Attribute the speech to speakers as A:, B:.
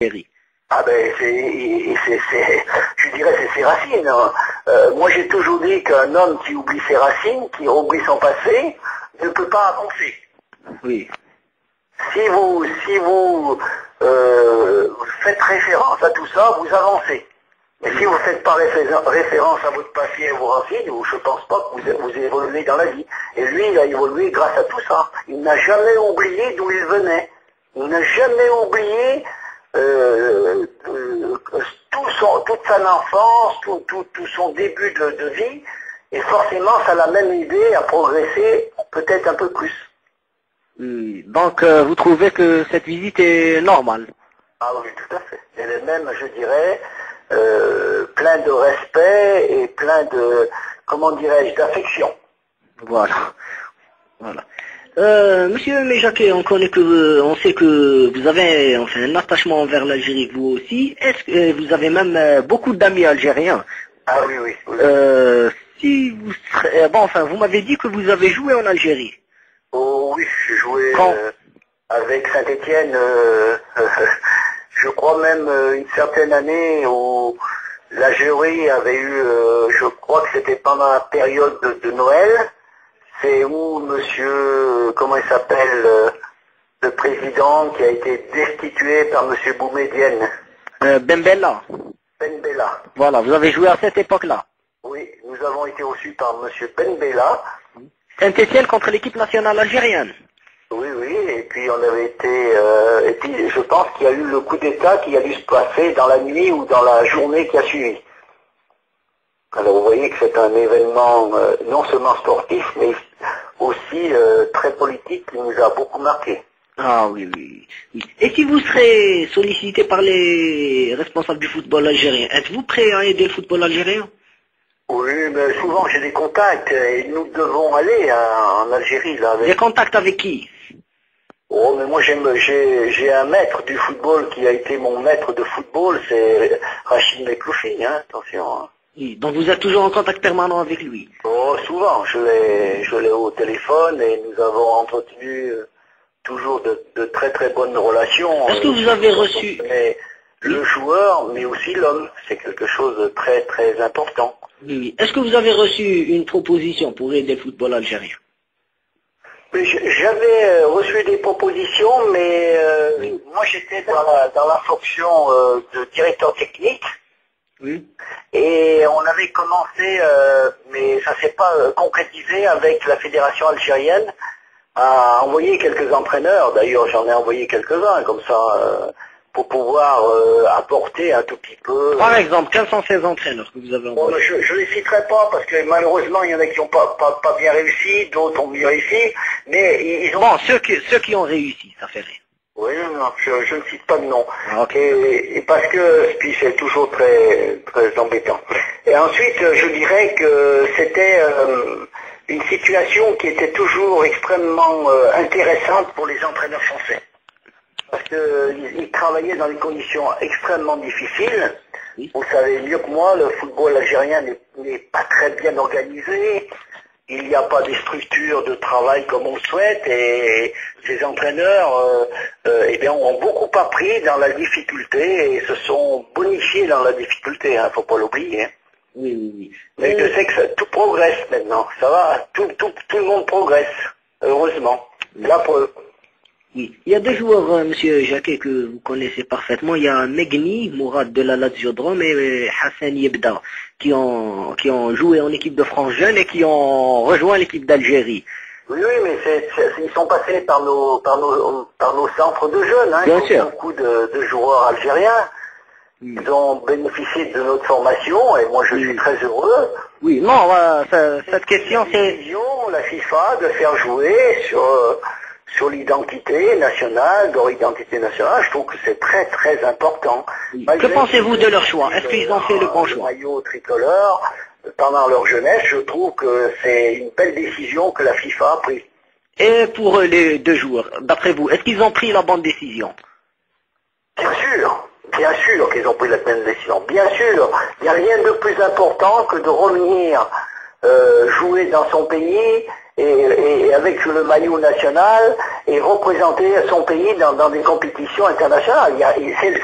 A: Algérie.
B: Ah ben, je dirais c'est ses racines, hein. Moi j'ai toujours dit qu'un homme qui oublie ses racines, qui oublie son passé, ne peut pas avancer.
A: Oui.
B: Si vous faites référence à tout ça, vous avancez. Mais si vous ne faites pas référence à votre passé et à vos racines, je ne pense pas que vous évoluez dans la vie. Et lui, il a évolué grâce à tout ça. Il n'a jamais oublié d'où il venait. Il n'a jamais oublié toute son enfance, tout son début de vie. Et forcément, ça l'a même aidé à progresser peut-être un peu plus.
A: Oui. Donc, vous trouvez que cette visite est normale?
B: Ah oui, tout à fait. Elle est même, je dirais, plein de respect et plein de, comment dirais-je, d'affection.
A: Voilà. Voilà. Monsieur Méjaquet, on sait que vous avez enfin un attachement envers l'Algérie, vous aussi. Est-ce que vous avez même beaucoup d'amis algériens?
B: Ah oui, oui. Oui.
A: Si vous serez, bon, enfin, vous m'avez dit que vous avez joué en Algérie.
B: Oh oui, j'ai joué
A: Quand
B: avec Saint-Étienne, je crois même une certaine année où l'Algérie avait eu, je crois que c'était pendant la période de Noël, c'est où monsieur, comment il s'appelle, le président qui a été destitué par monsieur Boumedienne.
A: Ben Bella.
B: Ben Bella.
A: Voilà, vous avez joué à cette époque-là.
B: Oui, nous avons été reçus par monsieur Ben Bella.
A: Saint-Étienne contre l'équipe nationale algérienne.
B: Oui, oui, et puis on avait été, et puis je pense qu'il y a eu le coup d'État qui a dû se passer dans la nuit ou dans la journée qui a suivi. Alors vous voyez que c'est un événement non seulement sportif, mais aussi très politique qui nous a beaucoup marqué.
A: Ah oui, oui, oui. Et si vous serez sollicité par les responsables du football algérien, êtes-vous prêt à aider le football algérien?
B: Oui, mais souvent j'ai des contacts et nous devons aller en Algérie là.
A: Des contacts avec qui?
B: Oh, mais moi j'ai un maître du football qui a été mon maître de football, c'est Rachid Mekloufi, hein, attention. Hein.
A: Oui, donc vous êtes toujours en contact permanent avec lui?
B: Oh, souvent, je l'ai au téléphone et nous avons entretenu toujours de très très bonnes relations.
A: Est-ce que vous avez reçu...
B: Le joueur, mais aussi l'homme, c'est quelque chose de très très important.
A: Oui. Est-ce que vous avez reçu une proposition pour aider le football algérien?
B: Mais j'avais reçu des propositions, mais moi j'étais dans la fonction de directeur technique.
A: Oui.
B: Et on avait commencé, mais ça ne s'est pas concrétisé avec la fédération algérienne, à envoyer quelques entraîneurs. D'ailleurs, j'en ai envoyé quelques-uns, comme ça, pour pouvoir apporter un tout petit peu...
A: Par exemple, quels sont ces entraîneurs que vous avez envoyés?
B: Bon, je ne les citerai pas, parce que malheureusement, il y en a qui n'ont pas bien réussi, d'autres ont mieux réussi, mais ils ont...
A: Bon, ceux qui ont réussi, ça fait rien.
B: Oui, non, je ne cite pas de nom.
A: Okay.
B: Et parce que puis c'est toujours très, très embêtant. Et ensuite, je dirais que c'était une situation qui était toujours extrêmement intéressante pour les entraîneurs français. Parce qu'ils travaillaient dans des conditions extrêmement difficiles.
A: Oui.
B: Vous savez mieux que moi, le football algérien n'est pas très bien organisé. Il n'y a pas des structures de travail comme on le souhaite et ces entraîneurs eh bien, ont beaucoup appris dans la difficulté et se sont bonifiés dans la difficulté, il ne faut pas l'oublier. Hein.
A: Oui, oui, oui.
B: Mais je sais que tout progresse maintenant, ça va, tout le monde progresse, heureusement. La preuve.
A: Oui. Il y a deux joueurs, monsieur Jacquet, que vous connaissez parfaitement. Il y a Megni, Mourad de la Lazio Drôme et Hassan Yebda, qui ont joué en équipe de France jeune et qui ont rejoint l'équipe d'Algérie.
B: Oui, oui, mais ils sont passés par nos centres de jeunes. Hein.
A: Bien sûr.
B: Beaucoup de joueurs algériens. Ils ont bénéficié de notre formation et moi je suis très heureux.
A: Oui, non, cette question c'est...
B: La FIFA de faire jouer sur l'identité nationale, leur identité nationale, je trouve que c'est très très important.
A: Oui. Que pensez-vous de leur choix? Est-ce qu'ils ont fait le bon choix?
B: Le maillot tricolore, pendant leur jeunesse, je trouve que c'est une belle décision que la FIFA a prise.
A: Et pour les deux joueurs, d'après vous, est-ce qu'ils ont pris la bonne décision?
B: Bien sûr qu'ils ont pris la bonne décision, bien sûr. Il n'y a rien de plus important que de revenir jouer dans son pays et avec le maillot national et représenter son pays dans des compétitions internationales. C'est le